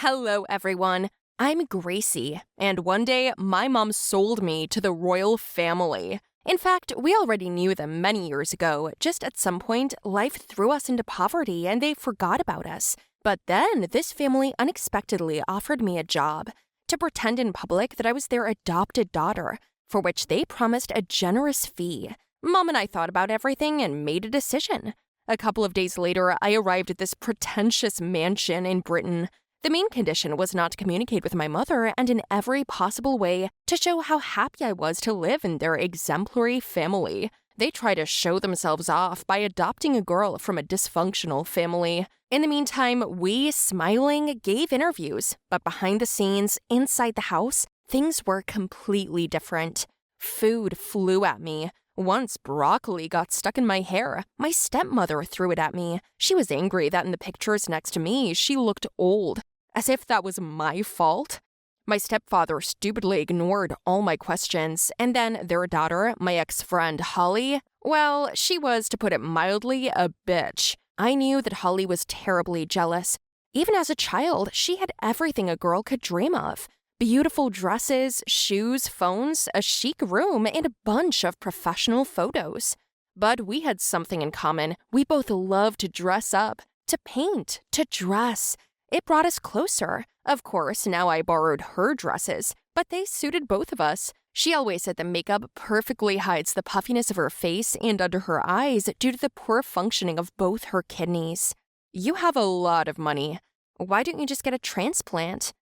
Hello, everyone. I'm Gracie, and one day my mom sold me to the royal family. In fact, we already knew them many years ago. Just at some point, life threw us into poverty and they forgot about us. But then this family unexpectedly offered me a job to pretend in public that I was their adopted daughter, for which they promised a generous fee. Mom and I thought about everything and made a decision. A couple of days later, I arrived at this pretentious mansion in Britain. The main condition was not to communicate with my mother and in every possible way to show how happy I was to live in their exemplary family. They try to show themselves off by adopting a girl from a dysfunctional family. In the meantime, we, smiling, gave interviews, but behind the scenes, inside the house, things were completely different. Food flew at me. Once broccoli got stuck in my hair. My stepmother threw it at me. She was angry that in the pictures next to me, she looked old, as if that was my fault. My stepfather stupidly ignored all my questions, and then their daughter, my ex-friend Holly, well, she was, to put it mildly, a bitch. I knew that Holly was terribly jealous. Even as a child, she had everything a girl could dream of. Beautiful dresses, shoes, phones, a chic room, and a bunch of professional photos. But we had something in common. We both loved to dress up, to paint, to dress. It brought us closer. Of course, now I borrowed her dresses, but they suited both of us. She always said the makeup perfectly hides the puffiness of her face and under her eyes due to the poor functioning of both her kidneys. You have a lot of money. Why don't you just get a transplant?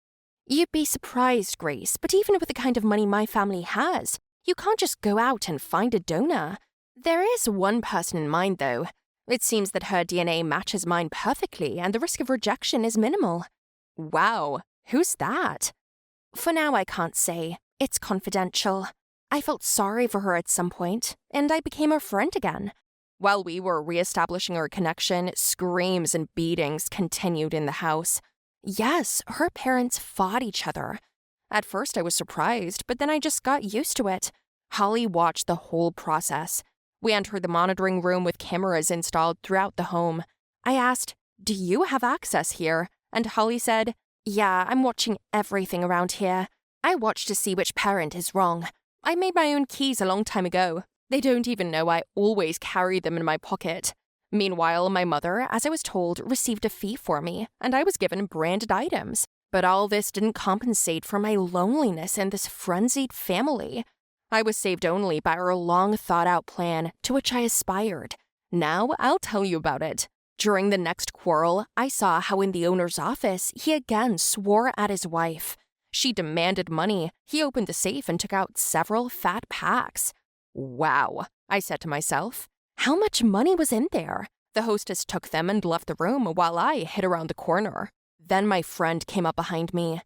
You'd be surprised, Grace, but even with the kind of money my family has, you can't just go out and find a donor. There is one person in mind, though. It seems that her DNA matches mine perfectly, and the risk of rejection is minimal. Wow, who's that? For now, I can't say. It's confidential. I felt sorry for her at some point, and I became her friend again. While we were reestablishing our connection, screams and beatings continued in the house. Yes, her parents fought each other. At first I was surprised, but then I just got used to it. Holly watched the whole process. We entered the monitoring room with cameras installed throughout the home. I asked, "Do you have access here?" And Holly said, "Yeah, I'm watching everything around here. I watch to see which parent is wrong. I made my own keys a long time ago. They don't even know I always carry them in my pocket." Meanwhile, my mother, as I was told, received a fee for me, and I was given branded items. But all this didn't compensate for my loneliness in this frenzied family. I was saved only by our long-thought-out plan, to which I aspired. Now I'll tell you about it. During the next quarrel, I saw how in the owner's office, he again swore at his wife. She demanded money. He opened the safe and took out several fat packs. Wow, I said to myself. How much money was in there? The hostess took them and left the room while I hid around the corner. Then my friend came up behind me.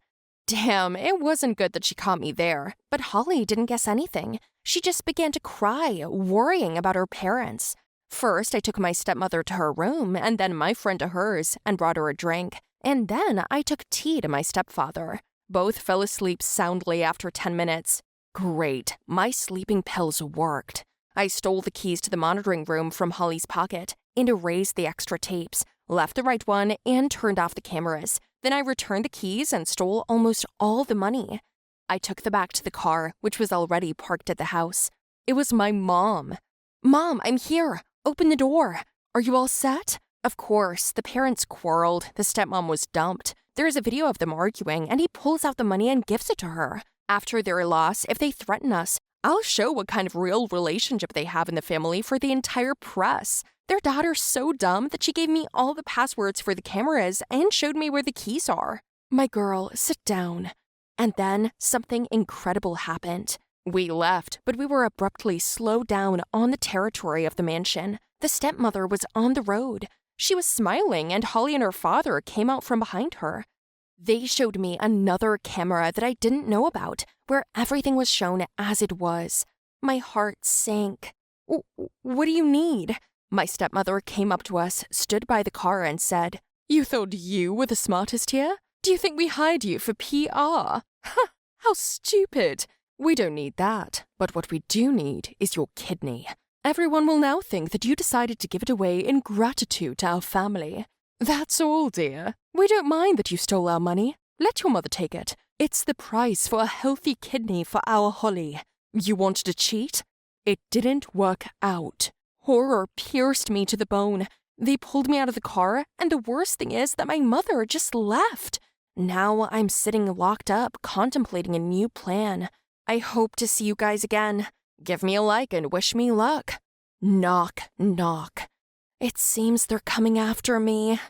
Damn, it wasn't good that she caught me there. But Holly didn't guess anything. She just began to cry, worrying about her parents. First, I took my stepmother to her room, and then my friend to hers, and brought her a drink. And then I took tea to my stepfather. Both fell asleep soundly after 10 minutes. Great, my sleeping pills worked. I stole the keys to the monitoring room from Holly's pocket and erased the extra tapes, left the right one, and turned off the cameras. Then I returned the keys and stole almost all the money. I took them back to the car, which was already parked at the house. It was my mom. "Mom, I'm here. Open the door. Are you all set?" Of course, the parents quarreled. The stepmom was dumped. There is a video of them arguing, and he pulls out the money and gives it to her. After their loss, if they threaten us, I'll show what kind of real relationship they have in the family for the entire press. Their daughter's so dumb that she gave me all the passwords for the cameras and showed me where the keys are. My girl, sit down. And then something incredible happened. We left, but we were abruptly slowed down on the territory of the mansion. The stepmother was on the road. She was smiling, and Holly and her father came out from behind her. They showed me another camera that I didn't know about, where everything was shown as it was. My heart sank. What do you need?" My stepmother came up to us, stood by the car, and said, "You thought you were the smartest here? Do you think we hired you for PR? Ha! How stupid! We don't need that, but what we do need is your kidney. Everyone will now think that you decided to give it away in gratitude to our family. That's all, dear. We don't mind that you stole our money. Let your mother take it. It's the price for a healthy kidney for our Holly. You wanted to cheat? It didn't work out. Horror pierced me to the bone. They pulled me out of the car, and the worst thing is that my mother just left. Now I'm sitting locked up, contemplating a new plan. I hope to see you guys again. Give me a like and wish me luck. Knock, knock. It seems they're coming after me.